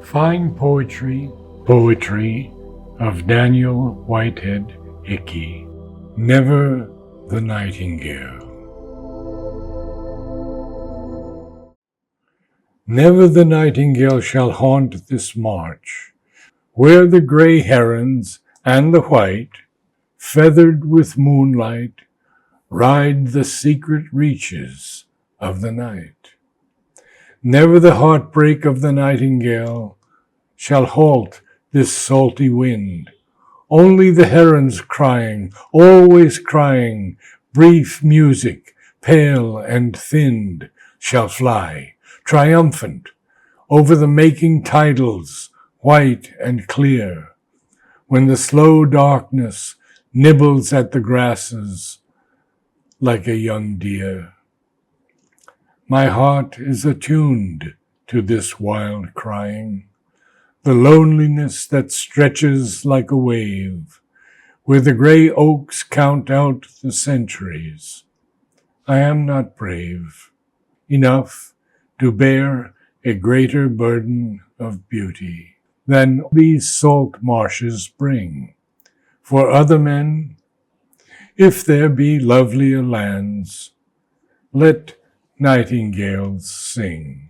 Fine poetry of Daniel Whitehead, Hicky. Never the Nightingale. Never the nightingale shall haunt this march, where the grey herons and the white, feathered with moonlight, ride the secret reaches of the night. Never the heartbreak of the nightingale shall halt this salty wind. Only the herons crying, always crying, brief music, pale and thinned, shall fly, triumphant, over the making tidals, white and clear, when the slow darkness nibbles at the grasses like a young deer. My heart is attuned to this wild crying, the loneliness that stretches like a wave, where the gray oaks count out the centuries. I am not brave enough to bear a greater burden of beauty than these salt marshes bring. For other men, if there be lovelier lands, let nightingales sing.